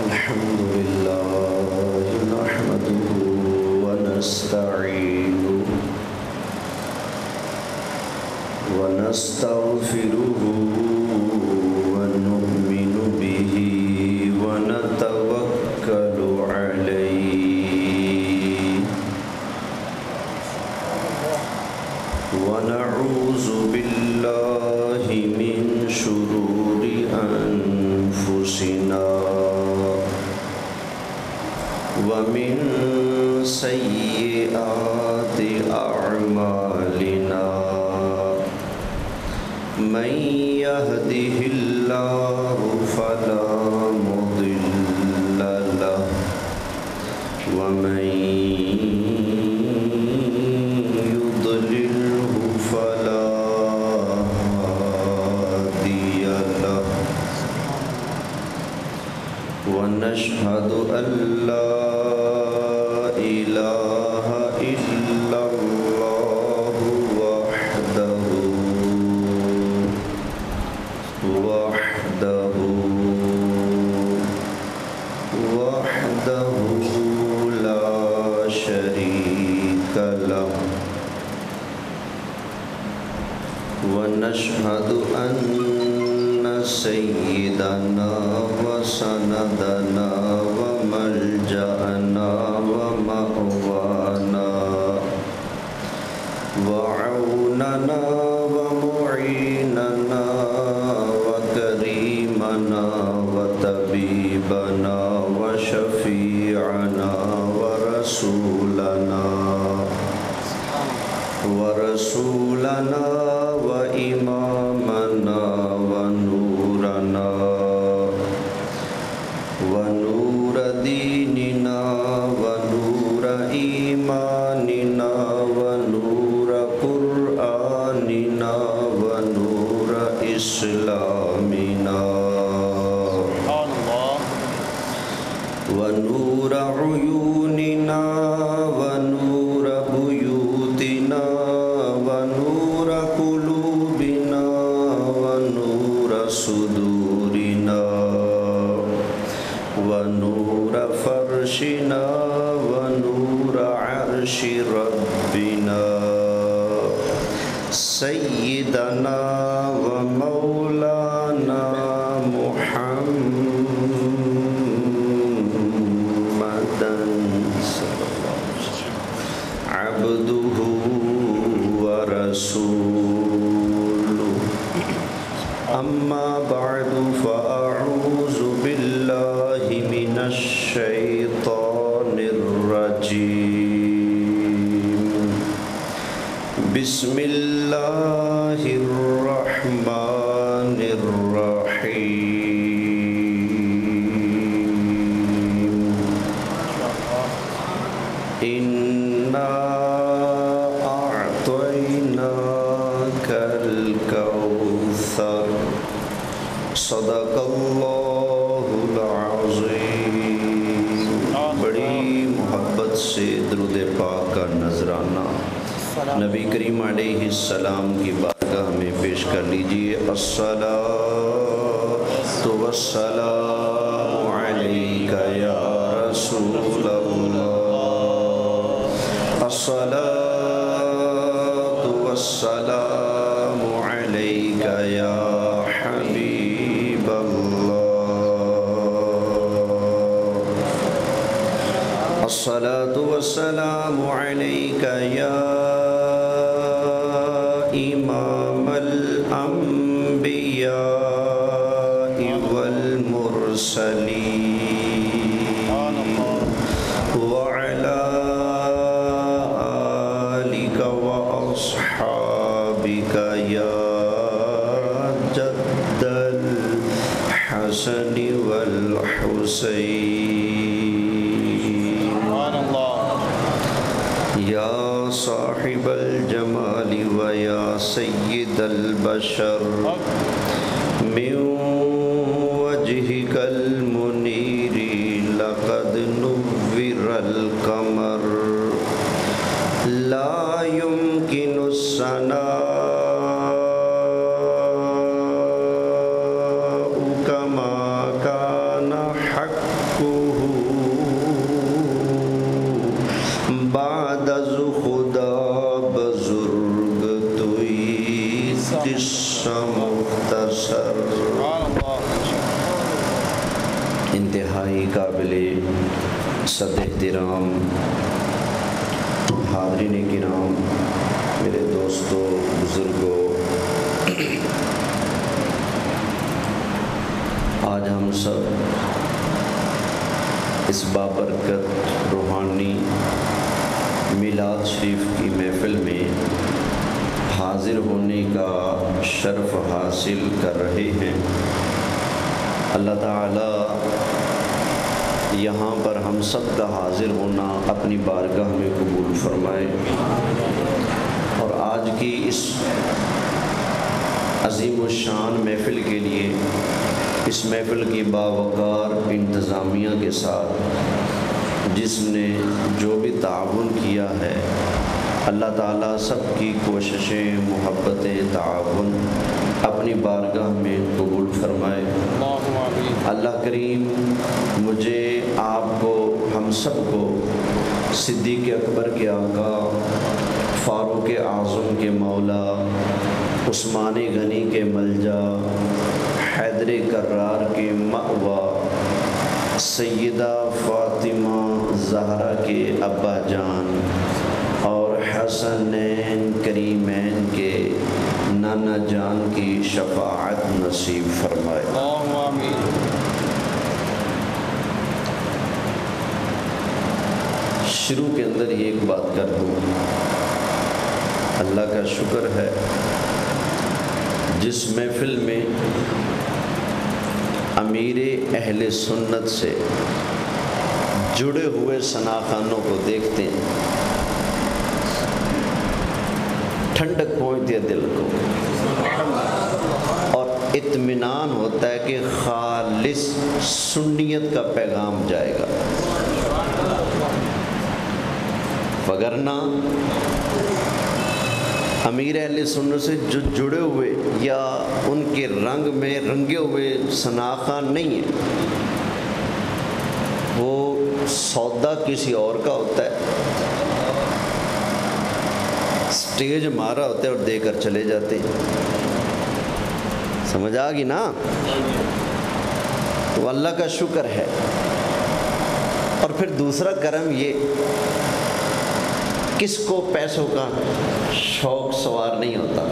الحمد لله نحمده ونستعينه ونستغفره ونؤمن به ونتوكل عليه ونعوذ بالله من شرور أنفسنا ومن سيئات أعمالنا من يهده الله فلا مضل له ومن يضلله فلا هادي له ونشهد أن لا إله إلا الله وحده لا شريك له ونشهد أن سيدنا وسندنا وملجأنا ومأوانا وعوننا ومعيننا وكريمنا وطبيبنا وشفيعنا ورسولنا وإمامنا ونورنا ونور ديننا ونور إيماننا ونور قرآننا ونور إسلامنا ونور عيوننا ونور بيوتنا ونور قلوبنا ونور صدورنا ونور فرشنا ونور عرش ربنا سيدنا ومولانا عبده ورسوله أما بعد فأعوذ بالله من الشيطان الرجيم بسم الله الرحمن الرحيم إنا أعطيناك الكوثر صدق اللہ العظیم. بڑی محبت سے درود پاک کا نذرانہ نبی کریم علیہ السلام کی بارگاہ میں پیش کر لیجئے. الصلاۃ والسلام علیک یا رسول اللہ، الصلاۃ والسلام علیک یا حبیب اللہ، الصلاۃ والسلام علیک یا امام الانبیاء والمرسلین وعلی آلک واصحابک یا جد الحسن والحسین یا صاحب الجمال و یا سید البشر من وجهك المنیر لقد نور القمر لا يمكن الثناء كما كان حقا انتہائی قابل صد احترام حاضرین کرام، میرے دوستوں، بزرگوں، آج ہم سب اس بابرکت روحانی میلاد شریف کی محفل میں حاضر ہونے کا شرف حاصل کر رہے ہیں۔ اللہ تعالی یہاں پر ہم سب کا حاضر ہونا اپنی بارگاہ میں قبول فرمائے، اور آج کی اس عظیم الشان محفل کے لیے، اس محفل کی باوقار انتظامیہ کے ساتھ جس نے جو بھی تعاون کیا ہے، اللہ تعالیٰ سب کی کوششیں، محبتیں، تعاون اپنی بارگاہ میں قبول فرمائے۔ اللہ کریم مجھے، آپ کو، ہم سب کو صدیق اکبر کے آقا، فاروق اعظم کے مولا، عثمان غنی کے ملجا، حیدر کرار کے مأوا، سیدہ فاطمہ زہرا کے ابا جان اور حسنین کریمین کے نانا جان کی شفاعت نصیب فرمائے۔ آمین۔ شروع کے اندر ہی ایک بات کر دوں، اللہ کا شکر ہے جس محفل میں امیر اہل سنت سے جڑے ہوئے ثناخانوں کو دیکھتے ہیں، ٹھنڈک پہنچتی ہے دل کو، اور اطمینان ہوتا ہے کہ خالص سنیت کا پیغام جائے گا، وگرنہ امیر اہل سنت سے جو جڑے ہوئے یا ان کے رنگ میں رنگے ہوئے ثناخان نہیں ہیں، وہ سودا کسی اور کا ہوتا ہے، سٹیج مارا ہوتا ہے اور دے کر چلے جاتے ہیں۔ سمجھ آ گئی نا؟ تو اللہ کا شکر ہے۔ اور پھر دوسرا کرم یہ، کس کو پیسوں کا شوق سوار نہیں ہوتا؟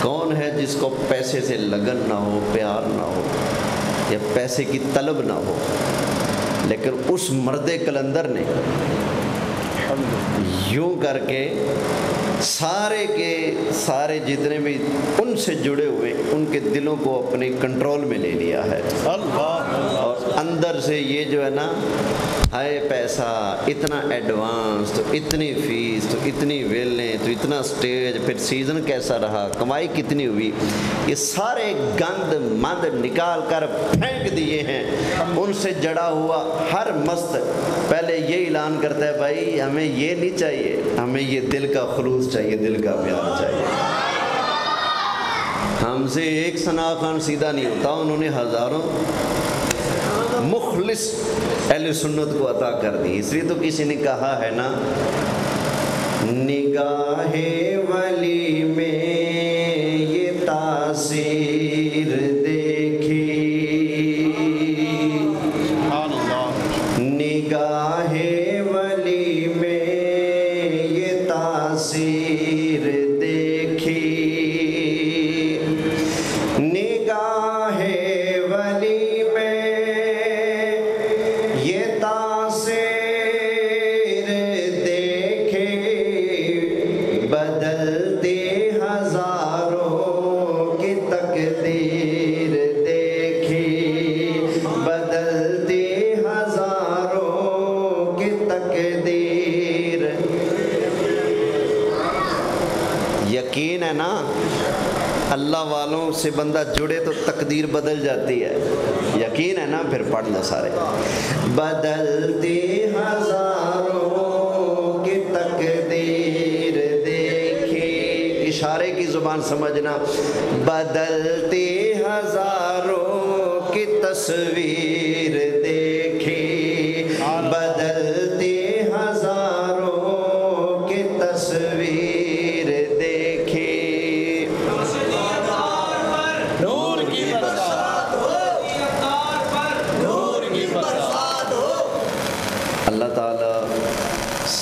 کون ہے جس کو پیسے سے لگن نہ ہو، پیار نہ ہو، یا پیسے کی طلب نہ ہو؟ لیکن اس مرد کلندر نے یوں کر کے سارے کے سارے جتنے بھی ان سے جڑے ہوئے ان کے دلوں کو اپنے کنٹرول میں لے لیا ہے، اور اندر سے یہ جو ہے نا، ہائے پیسہ، اتنا ایڈوانس، تو اتنی فیس، تو اتنی ویلیں، تو اتنا سٹیج، پھر سیزن کیسا رہا، کمائی کتنی ہوئی، یہ سارے گند مند نکال کر پھینک دیے ہیں۔ ان سے جڑا ہوا ہر مست پہلے یہ اعلان کرتا ہے، بھائی ہمیں یہ نہیں چاہیے، ہمیں یہ دل کا خلوص چاہیے، دل کا پیار چاہیے۔ ہم سے ایک ثناخان سیدھا نہیں ہوتا، انہوں نے ہزاروں مخلص اہل سنت کو عطا کر دی۔ اس لیے تو کسی نے کہا ہے نا، نگاہ ولی میں یہ تاثیر دیکھی، نگاہ ولی میں یہ تاثیر دیکھی، نگاہ ولی میں یہ تاثیر دیکھے، بدلتے ہزاروں کی تقدیر دیکھی، بدلتے ہزاروں کی تقدیر۔ یقین ہے نا، اللہ والوں سے بندہ جڑے تو تقدیر بدل جاتی ہے، یقین ہے نا؟ پھر پڑھ لو سارے، بدلتی ہزاروں کی تقدیر دیکھی، اشارے کی زبان سمجھنا، بدلتی ہزاروں کی تصویر دیکھی، بدلتی ہزاروں کی تصویر دیکھی، نور کی برسات ہو،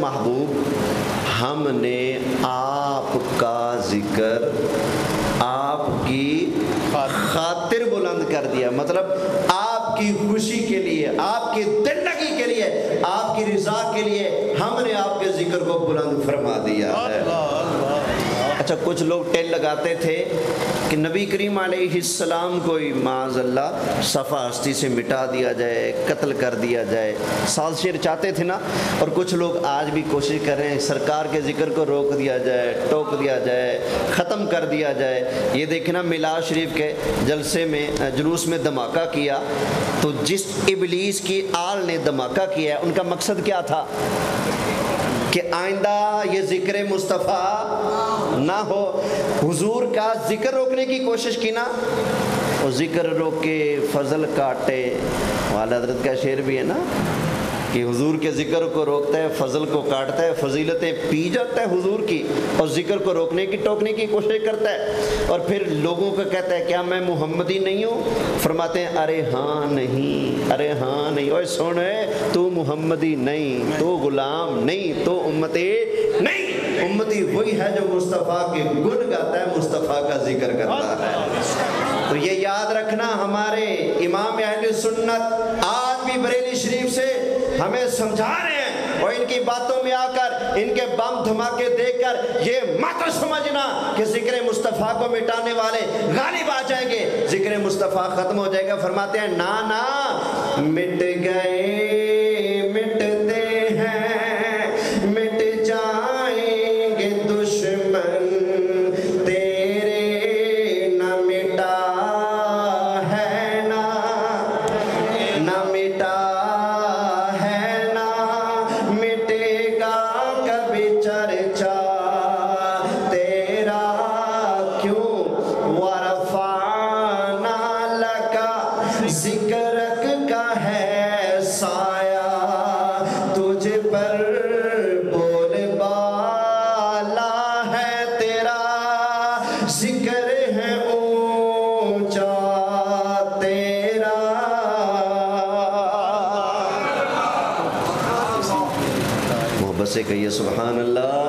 محبوب ہم نے آپ کا ذکر آپ کی خاطر بلند کر دیا، مطلب آپ کی خوشی کے لیے، آپ کی زندگی کے لیے، آپ کی رضا کے لیے ہم نے آپ کے ذکر کو بلند فرما دیا ہے۔ اچھا کچھ لوگ ٹیل لگاتے تھے کہ نبی کریم علیہ السلام کو معاذ اللہ صفحہ ہستی سے مٹا دیا جائے، قتل کر دیا جائے، سال شیر چاہتے تھے نا، اور کچھ لوگ آج بھی کوشش کر رہے ہیں سرکار کے ذکر کو روک دیا جائے، ٹوک دیا جائے، ختم کر دیا جائے۔ یہ دیکھنا میلاد شریف کے جلسے میں جلوس میں دھماکہ کیا تو جس ابلیس کی آل نے دھماکہ کیا ان کا مقصد کیا تھا کہ آئندہ یہ ذکر مصطفیٰ نہ ہو، حضور کا ذکر روکنے کی کوشش کی نا، اور ذکر روکے فضل کاٹے، والا حضرت کا شعر بھی ہے نا کہ حضور کے ذکر کو روکتا ہے فضل کو کاٹتا ہے، فضیلتیں پی جاتا ہے حضور کی، اور ذکر کو روکنے کی ٹوکنے کی کوشش کرتا ہے، اور پھر لوگوں کو کہتا ہے کیا میں محمدی نہیں ہوں؟ فرماتے ہیں ارے ہاں نہیں، ارے ہاں نہیں، اوے سن تو محمدی نہیں، تو غلام نہیں، تو امتی نہیں، امتی وہی ہے جو مصطفیٰ کے گن گاتا ہے، مصطفیٰ کا ذکر کرتا ہے۔ تو یہ یاد رکھنا، ہمارے امام اہل سنت آج بھی بریلی شریف سے ہمیں سمجھا رہے ہیں، اور ان کی باتوں میں آ کر، ان کے بم دھماکے دیکھ کر یہ مت سمجھنا کہ ذکر مصطفیٰ کو مٹانے والے غالب آ جائیں گے، ذکر مصطفیٰ ختم ہو جائے گا۔ فرماتے ہیں نا نا مٹ گئے مٹتے ہیں، مٹ جائیں گے دشمن تیرے، نہ مٹا ہے نا، نہ مٹا چرچا تیرا کیوں، ورفعنا لک ذکرک کا ہے سایہ تجھ پر، بول بالا ہے تیرا ذکر ہے اونچا تیرا۔ محبت سے کہیے سبحان اللہ۔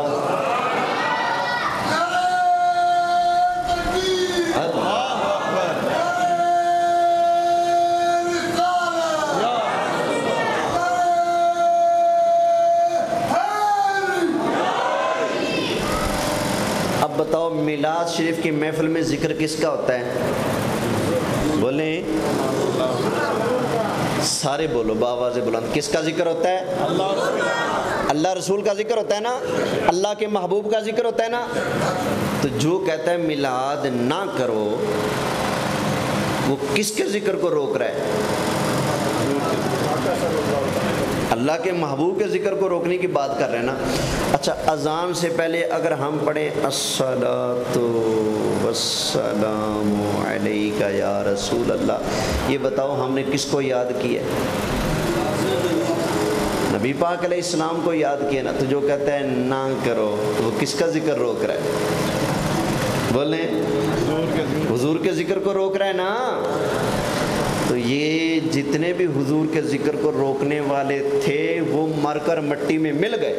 اب بتاؤ میلاد شریف کی محفل میں ذکر کس کا ہوتا ہے؟ بولیں سارے بولو بآواز بلند، کس کا ذکر ہوتا ہے؟ اللہ رسول کا ذکر ہوتا ہے نا، اللہ کے محبوب کا ذکر ہوتا ہے نا۔ تو جو کہتا ہے میلاد نہ کرو وہ کس کے ذکر کو روک رہا ہے؟ اللہ کے محبوب کے ذکر کو روکنے کی بات کر رہے ہیں نا۔ اچھا اذان سے پہلے اگر ہم پڑھیں الصلاۃ والسلام علیک یا رسول اللہ، یہ بتاؤ ہم نے کس کو یاد کیا ہے؟ نبی پاک علیہ السلام کو یاد کیا نا۔ تو جو کہتا ہے نہ کرو تو وہ کس کا ذکر روک رہا ہے؟ بولیں حضور کے ذکر کو روک رہا ہے نا۔ تو یہ جتنے بھی حضور کے ذکر کو روکنے والے تھے وہ مر کر مٹی میں مل گئے،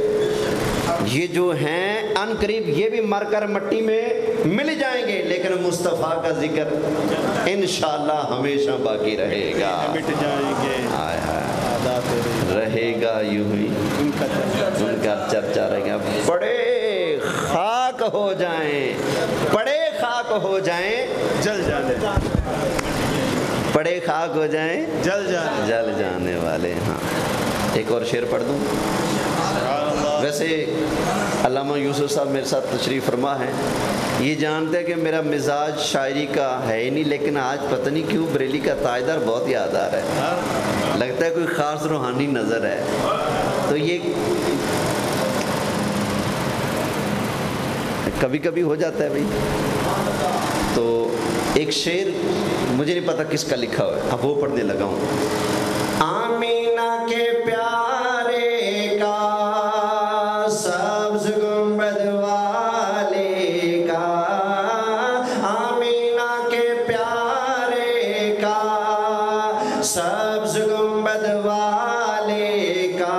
یہ جو ہیں ان قریب یہ بھی مر کر مٹی میں مل جائیں گے، لیکن مصطفیٰ کا ذکر انشاءاللہ ہمیشہ باقی رہے گا، مٹ جائیں گے، رہے گا یوں ہی، ان کا چرچا رہے گا۔ بڑے خاک ہو جائیں، بڑے خاک ہو جائیں، جل جانے، بڑے خاک ہو جائیں، جل جانے والے۔ ہاں ایک اور شعر پڑھ دوں۔ ویسے علامہ یوسف صاحب میرے ساتھ تشریف فرما ہے، یہ جانتے ہیں کہ میرا مزاج شاعری کا ہے ہی نہیں، لیکن آج پتہ نہیں کیوں بریلی کا تاجدار بہت یاد آ رہا ہے، لگتا ہے کوئی خاص روحانی نظر ہے۔ تو یہ کبھی کبھی ہو جاتا ہے بھائی۔ تو ایک شعر مجھے نہیں پتا کس کا لکھا ہوا ہے، اب وہ پڑھنے لگا ہوں۔ آمینہ کے پیارے کا، سبز گنبد والے کا، آمینہ کے پیارے کا، سبز گنبد والے کا،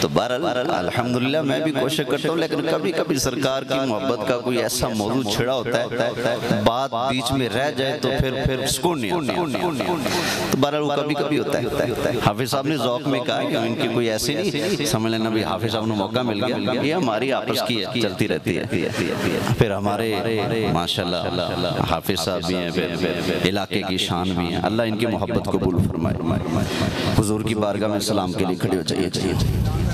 تو بہرحال الحمدللہ میں بھی کوشش کرتا ہوں، لیکن کبھی کبھی سرکار کی محبت کا کوئی ایسا موضوع چھڑا ہوتا ہے، بات بیچ میں رہ جائے تو پھر سکون نہیں آتا، تو بہرحال وہ کبھی کبھی ہوتا ہے۔ حافظ صاحب نے ذوق میں کہا کہ ان کی کوئی ایسی نہیں سمجھ لینا بھی حافظ صاحب نے موقع مل گیا، یہ ہماری آپس کی چلتی رہتی ہے۔ پھر ہمارے ماشاءاللہ حافظ صاحب بھی ہیں، پھر علاقے کی شان بھی ہیں، اللہ ان کی محبت قبول فرمائے۔ حضور کی بارگاہ میں سلام کے لیے کھڑے ہو جائیے۔